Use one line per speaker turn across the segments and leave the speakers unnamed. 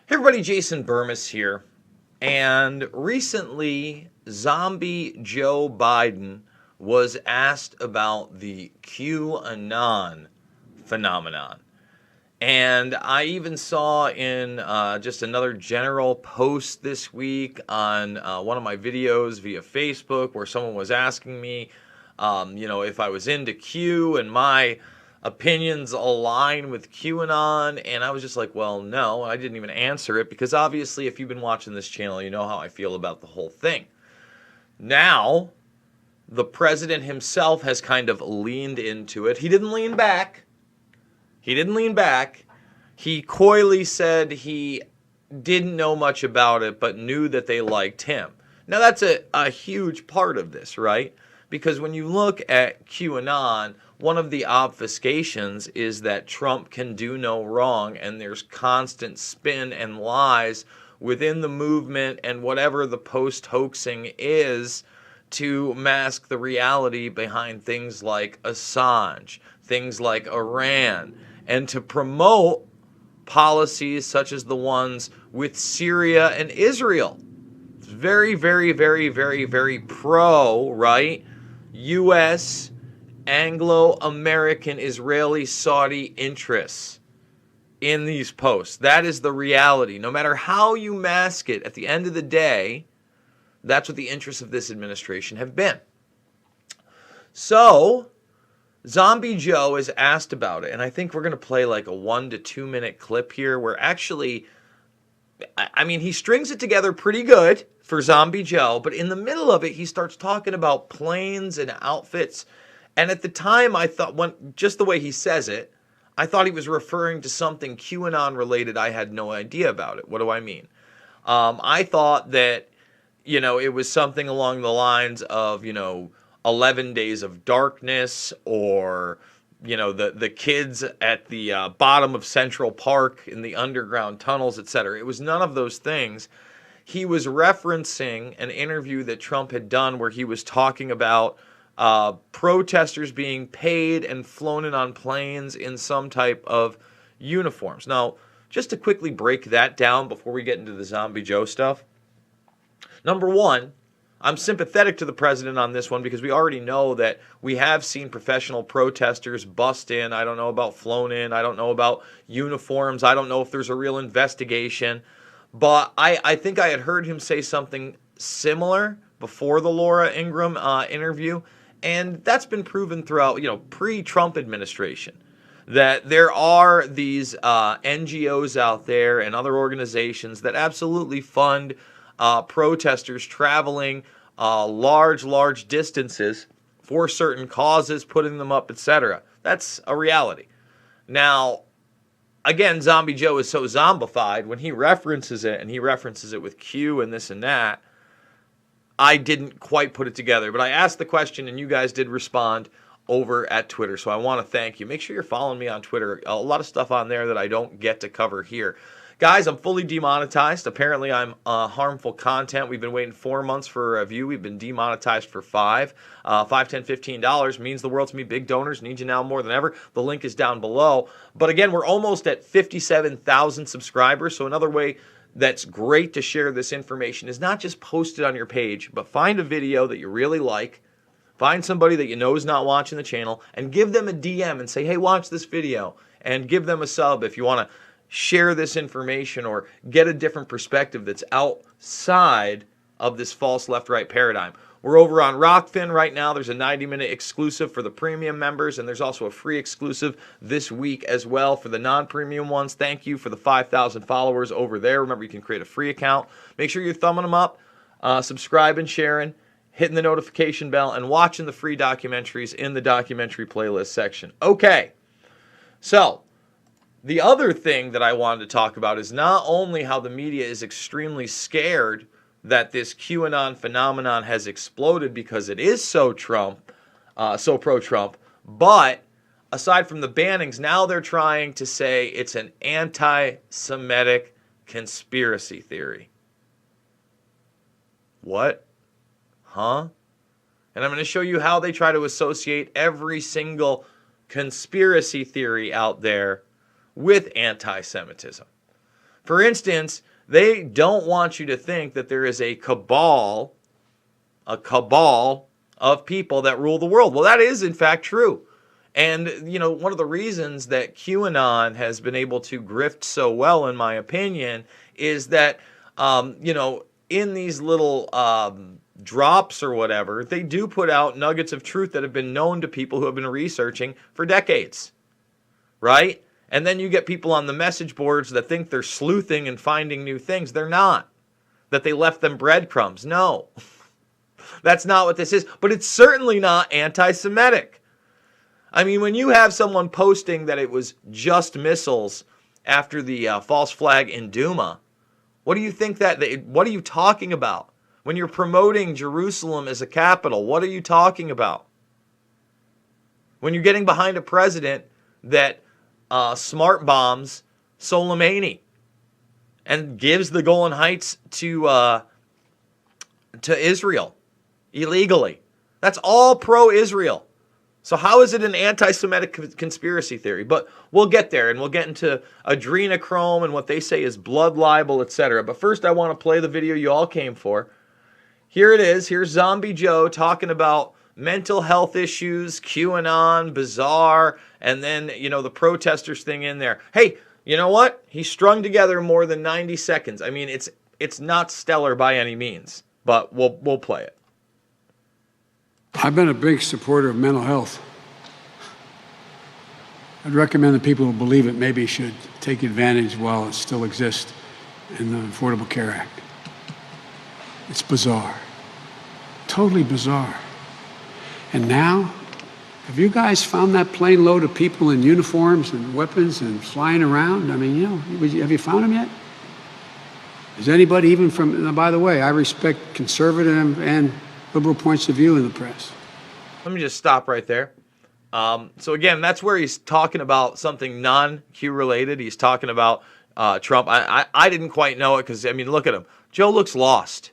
Hey everybody, Jason Burmis here. And recently, zombie Joe Biden was asked about the QAnon phenomenon. And I even saw in just another general post this week on one of my videos via Facebook where someone was asking me, if I was into Q and my opinions align with QAnon. And I was just like, well, no, I didn't even answer it because obviously, if you've been watching this channel, you know how I feel about the whole thing. Now, the president himself has kind of leaned into it. He didn't lean back. He coyly said he didn't know much about it, but knew that they liked him. Now, that's a huge part of this, right? Because when you look at QAnon, one of the obfuscations is that Trump can do no wrong, and there's constant spin and lies within the movement and whatever the post-hoaxing is to mask the reality behind things like Assange, things like Iran, and to promote policies such as the ones with Syria and Israel. It's very, very, very, very, very pro, right? U.S. Anglo-American, Israeli, Saudi interests in these posts. That is the reality. No matter how you mask it, at the end of the day, that's what the interests of this administration have been. So, Zombie Joe is asked about it, and I think we're going to play like a 1 to 2 minute clip here where actually, he strings it together pretty good for Zombie Joe, but in the middle of it, he starts talking about planes and outfits. And at the time, I thought, just the way he says it, I thought he was referring to something QAnon related. I had no idea about it. What do I mean? I thought that, it was something along the lines of, 11 Days of Darkness, or, the kids at the bottom of Central Park in the underground tunnels, etc. It was none of those things. He was referencing an interview that Trump had done where he was talking about protesters being paid and flown in on planes in some type of uniforms. Now, just to quickly break that down before we get into the Zombie Joe stuff. Number one, I'm sympathetic to the president on this one because we already know that we have seen professional protesters bust in. I don't know about flown in. I don't know about uniforms. I don't know if there's a real investigation. But I think I had heard him say something similar before the Laura Ingraham interview. And that's been proven throughout, pre-Trump administration, that there are these NGOs out there and other organizations that absolutely fund protesters traveling large distances for certain causes, putting them up, etc. That's a reality. Now, again, Zombie Joe is so zombified when he references it, and he references it with Q and this and that. I didn't quite put it together, but I asked the question and you guys did respond over at Twitter, so I want to thank you. Make sure you're following me on Twitter. A lot of stuff on there that I don't get to cover here. Guys, I'm fully demonetized. Apparently, I'm harmful content. We've been waiting 4 months for a review. We've been demonetized for $5. $5, $10, $15 means the world to me. Big donors need you now more than ever. The link is down below. But again, we're almost at 57,000 subscribers, so another way that's great to share this information is not just post it on your page, but find a video that you really like, find somebody that you know is not watching the channel, and give them a DM and say, hey, watch this video, and give them a sub if you want to share this information or get a different perspective that's outside of this false left-right paradigm. We're over on Rockfin right now. There's a 90-minute exclusive for the premium members, and there's also a free exclusive this week as well for the non-premium ones. Thank you for the 5,000 followers over there. Remember, you can create a free account. Make sure you're thumbing them up, subscribing, sharing, hitting the notification bell, and watching the free documentaries in the documentary playlist section. Okay, so the other thing that I wanted to talk about is not only how the media is extremely scared that this QAnon phenomenon has exploded because it is so pro-Trump, but aside from the bannings, now they're trying to say it's an anti-Semitic conspiracy theory. What? Huh? And I'm going to show you how they try to associate every single conspiracy theory out there with anti-Semitism. For instance, they don't want you to think that there is a cabal of people that rule the world. Well, that is in fact true. And, one of the reasons that QAnon has been able to grift so well, in my opinion, is that, in these little drops or whatever, they do put out nuggets of truth that have been known to people who have been researching for decades, right? And then you get people on the message boards that think they're sleuthing and finding new things. They're not. That they left them breadcrumbs. No. That's not what this is. But it's certainly not anti-Semitic. I mean, when you have someone posting that it was just missiles after the false flag in Duma, what do you think what are you talking about? When you're promoting Jerusalem as a capital, what are you talking about? When you're getting behind a president that smart bombs Soleimani and gives the Golan Heights to Israel illegally. That's all pro-Israel. So how is it an anti-Semitic conspiracy theory? But we'll get there, and we'll get into adrenochrome and what they say is blood libel, etc. But first I want to play the video you all came for. Here it is. Here's Zombie Joe talking about mental health issues, QAnon, bizarre, and then, the protesters thing in there. Hey, you know what? He strung together more than 90 seconds. I mean, it's not stellar by any means, but we'll play it.
I've been a big supporter of mental health. I'd recommend that people who believe it maybe should take advantage while it still exists in the Affordable Care Act. It's bizarre. Totally bizarre. And now, have you guys found that plane load of people in uniforms and weapons and flying around? I mean, have you found them yet? Is anybody even from, by the way, I respect conservative and liberal points of view in the press.
Let me just stop right there. So again, that's where he's talking about something non-Q related. He's talking about Trump. I didn't quite know it because, I mean, look at him. Joe looks lost.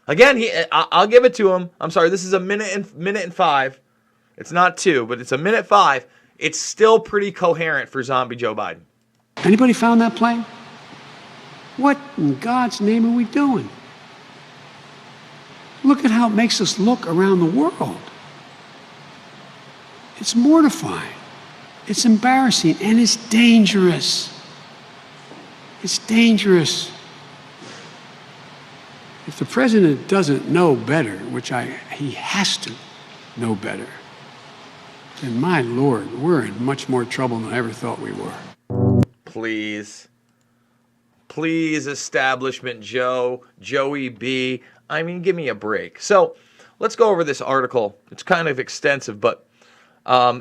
Again, I'll give it to him. I'm sorry, this is a minute and 5. It's not 2, but it's a minute 5. It's still pretty coherent for Zombie Joe Biden.
Anybody found that plane? What in God's name are we doing? Look at how it makes us look around the world. It's mortifying. It's embarrassing, and it's dangerous. It's dangerous. If the president doesn't know better, which he has to know better, then my Lord, we're in much more trouble than I ever thought we were.
Please. Please, Establishment Joe, Joey B. I mean, give me a break. So let's go over this article. It's kind of extensive, but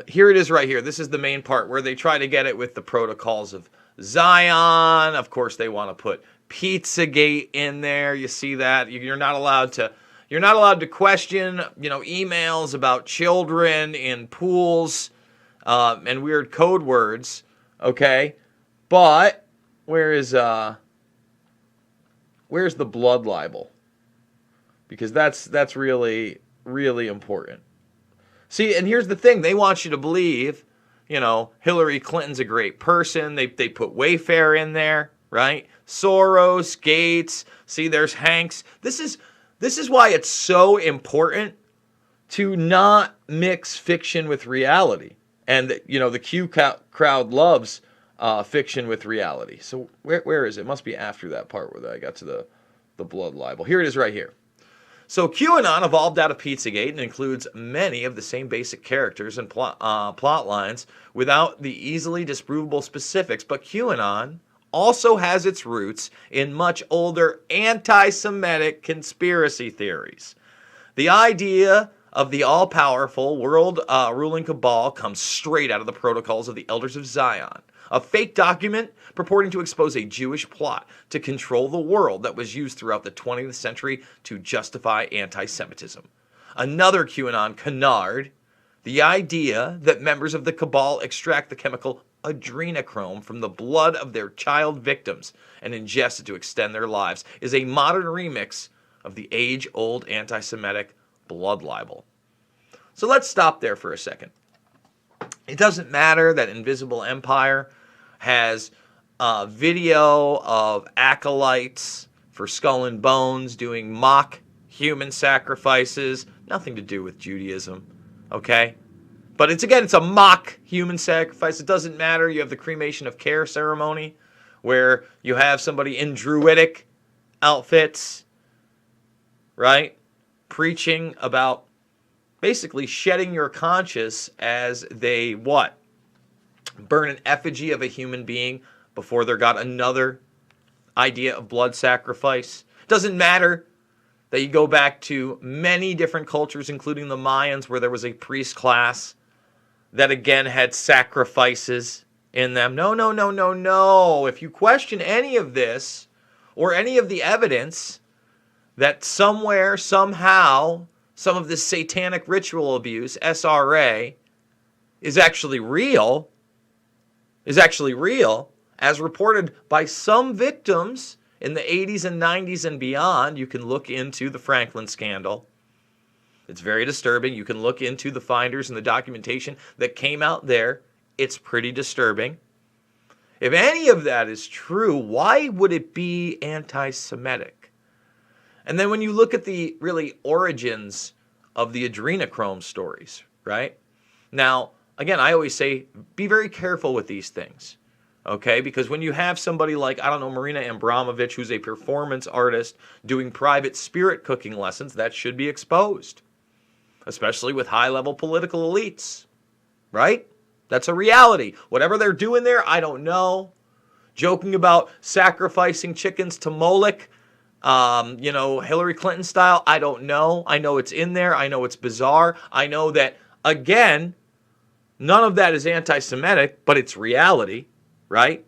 here it is right here. This is the main part where they try to get it with the protocols of Zion. Of course, they want to put Pizzagate in there. You see that? You're not allowed to question, emails about children in pools and weird code words. Okay, but where's the blood libel? Because that's really, really important. See, and here's the thing. They want you to believe, Hillary Clinton's a great person. They put Wayfair in there, right? Soros, Gates. See, there's Hanks. This is why it's so important to not mix fiction with reality. And, the Q crowd loves fiction with reality. So where is it? It must be after that part where I got to the blood libel. Here it is right here. So QAnon evolved out of Pizzagate and includes many of the same basic characters and plot lines without the easily disprovable specifics, but QAnon also has its roots in much older anti-Semitic conspiracy theories. The idea of the all-powerful world ruling cabal comes straight out of the protocols of the Elders of Zion, a fake document purporting to expose a Jewish plot to control the world that was used throughout the 20th century to justify anti-Semitism. Another QAnon canard, the idea that members of the cabal extract the chemical adrenochrome from the blood of their child victims and ingest it to extend their lives, is a modern remix of the age-old anti-Semitic blood libel. So let's stop there for a second. It doesn't matter that Invisible Empire has video of acolytes for Skull and Bones doing mock human sacrifices. Nothing to do with Judaism, okay? But it's a mock human sacrifice. It doesn't matter. You have the cremation of care ceremony where you have somebody in druidic outfits, right? Preaching about basically shedding your conscience as they what? Burn an effigy of a human being before there got another idea of blood sacrifice. Doesn't matter that you go back to many different cultures, including the Mayans, where there was a priest class that again had sacrifices in them. No, no, no, no, no. If you question any of this or any of the evidence that somewhere, somehow, some of this satanic ritual abuse, SRA, is actually real, as reported by some victims in the 80s and 90s and beyond, you can look into the Franklin scandal. It's very disturbing. You can look into the finders and the documentation that came out there. It's pretty disturbing. If any of that is true, why would it be anti-Semitic? And then when you look at the really origins of the adrenochrome stories, right? Now, again, I always say, be very careful with these things, okay? Because when you have somebody like, I don't know, Marina Abramovich, who's a performance artist doing private spirit cooking lessons, that should be exposed, especially with high-level political elites, right? That's a reality. Whatever they're doing there, I don't know. Joking about sacrificing chickens to Moloch, Hillary Clinton style, I don't know. I know it's in there. I know it's bizarre. I know that, again, none of that is anti-Semitic, but it's reality, right?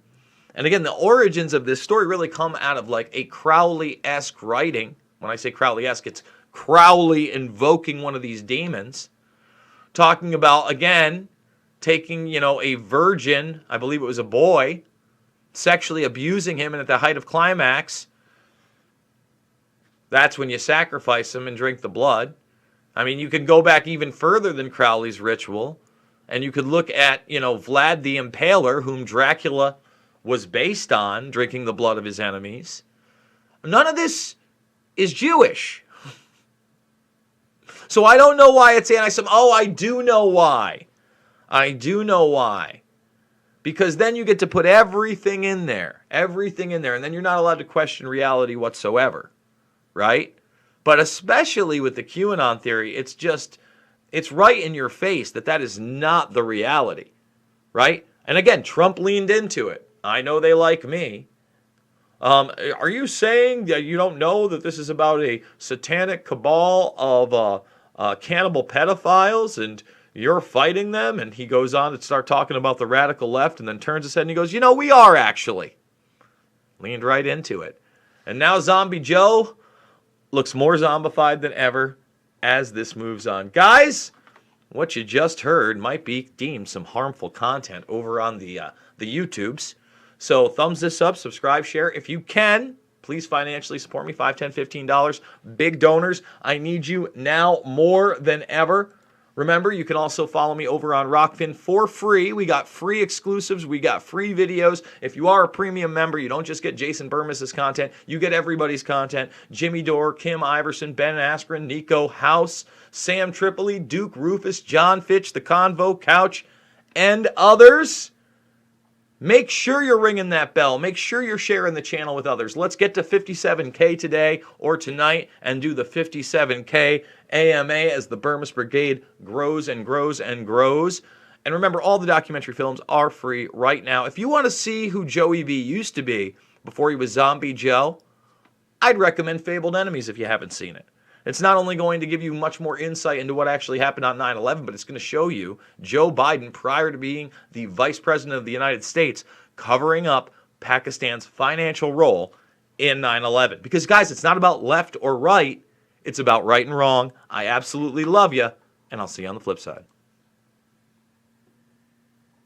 And again, the origins of this story really come out of like a Crowley-esque writing. When I say Crowley-esque, it's Crowley invoking one of these demons, talking about, again, taking, a virgin, I believe it was a boy, sexually abusing him, and at the height of climax, that's when you sacrifice him and drink the blood. I mean, you can go back even further than Crowley's ritual, and you could look at, Vlad the Impaler, whom Dracula was based on, drinking the blood of his enemies. None of this is Jewish. So I don't know why it's anti-Semitic. Oh, I do know why. Because then you get to put everything in there, and then you're not allowed to question reality whatsoever, right? But especially with the QAnon theory, it's right in your face that is not the reality, right? And again, Trump leaned into it. I know they like me. Are you saying that you don't know that this is about a satanic cabal of cannibal pedophiles and you're fighting them? And he goes on to start talking about the radical left and then turns his head and he goes, we are actually. Leaned right into it. And now Zombie Joe looks more zombified than ever as this moves on. Guys, what you just heard might be deemed some harmful content over on the YouTubes. So thumbs this up, subscribe, share. If you can, please financially support me, $5, $10, $15. Big donors, I need you now more than ever. Remember, you can also follow me over on Rockfin for free. We got free exclusives. We got free videos. If you are a premium member, you don't just get Jason Burmis' content. You get everybody's content. Jimmy Dore, Kim Iverson, Ben Askren, Nico House, Sam Tripoli, Duke Rufus, John Fitch, The Convo, Couch, and others. Make sure you're ringing that bell. Make sure you're sharing the channel with others. Let's get to 57K today or tonight and do the 57K AMA as the Burmis Brigade grows and grows and grows. And remember, all the documentary films are free right now. If you want to see who Joey B used to be before he was Zombie Joe, I'd recommend Fabled Enemies if you haven't seen it. It's not only going to give you much more insight into what actually happened on 9/11, but it's going to show you Joe Biden, prior to being the Vice President of the United States, covering up Pakistan's financial role in 9/11. Because, guys, it's not about left or right. It's about right and wrong. I absolutely love you, and I'll see you on the flip side.